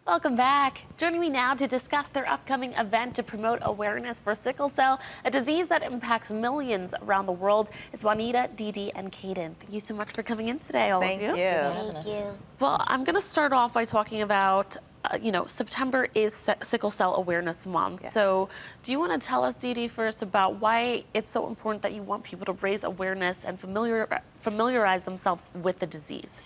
Welcome back. Joining me now to discuss their upcoming event to promote awareness for sickle cell, a disease that impacts millions around the world, is Juanita, Dee, and Kaden. Thank you so much for coming in today, all of you. Thank you. Well, I'm going to start off by talking about, September is Sickle Cell Awareness Month. Yes. So do you want to tell us, Dee, first about why it's so important that you want people to raise awareness and familiarize themselves with the disease?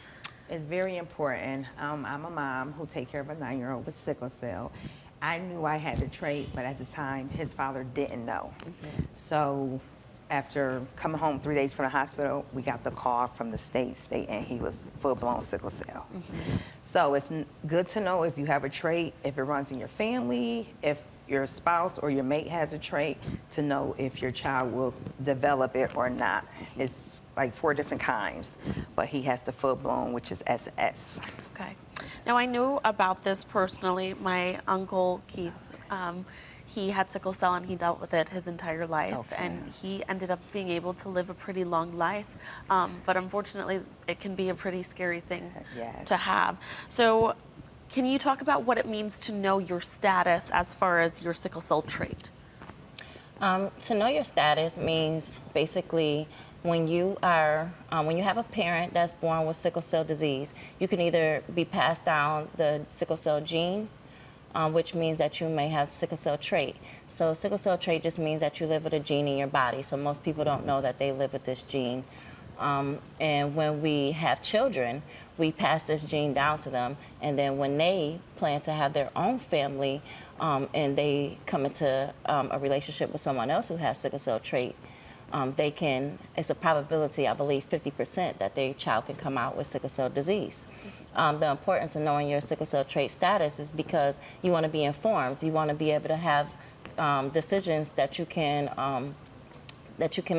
It's very important. I'm a mom who takes care of a 9-year-old with sickle cell. I knew I had the trait, but at the time, his father didn't know. So after coming home 3 days from the hospital, we got the call from the state stating he was full-blown sickle cell. So it's good to know if you have a trait, if it runs in your family, if your spouse or your mate has a trait, to know if your child will develop it or not. It's like 4 different kinds, but he has the full-blown, which is SS. Okay. Now, I knew about this personally. My uncle, Keith, he had sickle cell and he dealt with it his entire life. Okay. And he ended up being able to live a pretty long life. But unfortunately, it can be a pretty scary thing to have. So can you talk about what it means to know your status as far as your sickle cell trait? To know your status means basically when you have a parent that's born with sickle cell disease, you can either be passed down the sickle cell gene, which means that you may have sickle cell trait. So sickle cell trait just means that you live with a gene in your body. So most people don't know that they live with this gene. And when we have children, we pass this gene down to them. And then when they plan to have their own family and they come into a relationship with someone else who has sickle cell trait, it's a probability, I believe 50%, that their child can come out with sickle cell disease. The importance of knowing your sickle cell trait status is because you want to be informed. You want to be able to have decisions that you can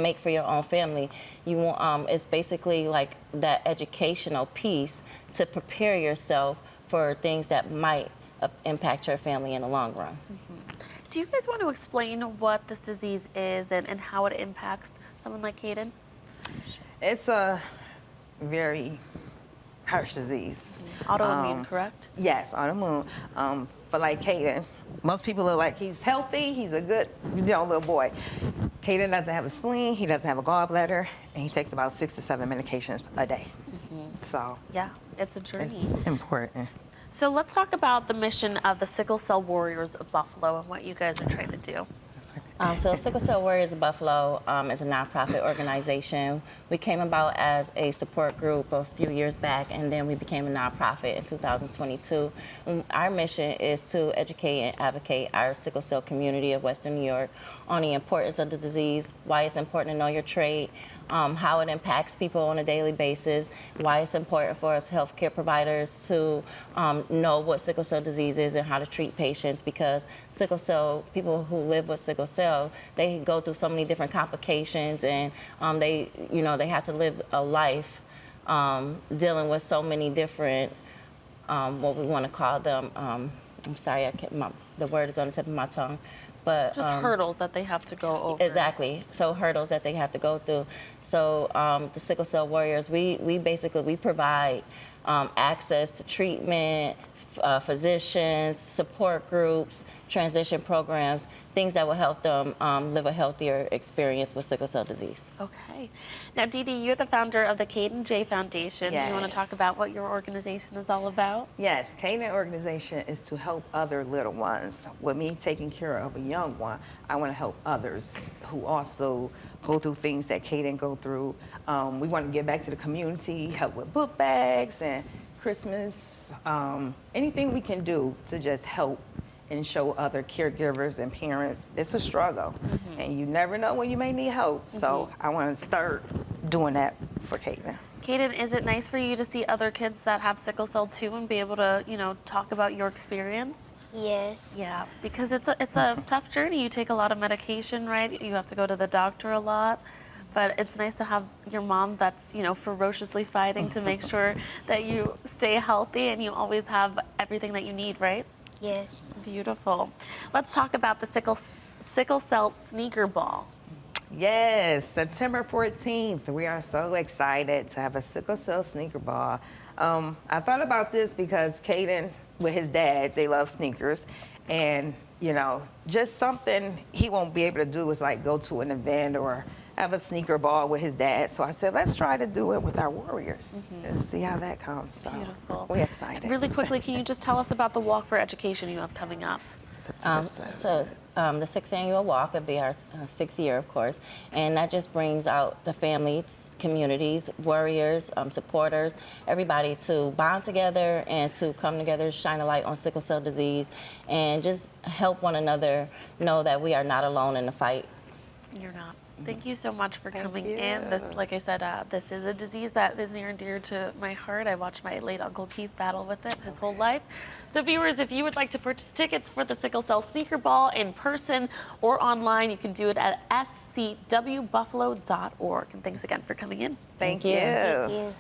make for your own family. It's basically like that educational piece to prepare yourself for things that might impact your family in the long run. Do you guys want to explain what this disease is and how it impacts someone like Kaden? It's a very harsh disease. Autoimmune, correct? Yes, autoimmune. For like Kaden, most people look like he's healthy, he's a good, little boy. Kaden doesn't have a spleen, he doesn't have a gallbladder, and he takes about 6 to 7 medications a day. So yeah, it's a journey. It's important. So let's talk about the mission of the Sickle Cell Warriors of Buffalo and what you guys are trying to do. So Sickle Cell Warriors of Buffalo is a nonprofit organization. We came about as a support group a few years back, and then we became a nonprofit in 2022. Our mission is to educate and advocate our sickle cell community of Western New York on the importance of the disease, why it's important to know your trait, how it impacts people on a daily basis, why it's important for us healthcare providers to know what sickle cell disease is and how to treat patients, because sickle cell, people who live with sickle cell, they go through so many different complications, and they have to live a life dealing with so many different, what we want to call them, I'm sorry, the word is on the tip of my tongue. But, just hurdles that they have to go over. Exactly. So hurdles that they have to go through. So the Sickle Cell Warriors, we provide access to treatment, physicians, support groups, transition programs, things that will help them live a healthier experience with sickle cell disease. Okay. Now, Dee, you're the founder of the Kaden J Foundation. Yes. Do you want to talk about what your organization is all about? Yes, Kaden organization is to help other little ones. With me taking care of a young one, I want to help others who also go through things that Kaden go through. We want to give back to the community, help with book bags and Christmas, anything we can do to just help and show other caregivers and parents it's a struggle. And you never know when you may need help. So I want to start doing that for Kaden. Kaden, is it nice for you to see other kids that have sickle cell too and be able to, talk about your experience? Yes. Yeah, because it's a tough journey. You take a lot of medication, right? You have to go to the doctor a lot. But it's nice to have your mom that's, ferociously fighting to make sure that you stay healthy and you always have everything that you need, right? Yes. Beautiful. Let's talk about the sickle cell sneaker ball. Yes, September 14th. We are so excited to have a sickle cell sneaker ball. I thought about this because Kaden, with his dad. They love sneakers. And, you know, just something he won't be able to do is like go to an event or have a sneaker ball with his dad. So I said, let's try to do it with our Warriors and see how that comes. So Beautiful. we're excited. Really quickly, can you just tell us about the Walk for Education you have coming up? The sixth annual walk will be our sixth year, of course, and that just brings out the families, communities, warriors, supporters, everybody to bond together and to come together, shine a light on sickle cell disease, and just help one another know that we are not alone in the fight. You're not. Thank you so much for coming you. in. This, like I said, this is a disease that is near and dear to my heart. I watched my late Uncle Keith battle with it his whole life. So viewers, if you would like to purchase tickets for the Sickle Cell Sneaker Ball in person or online, you can do it at scwbuffalo.org. And thanks again for coming in. Thank you. you. Thank you.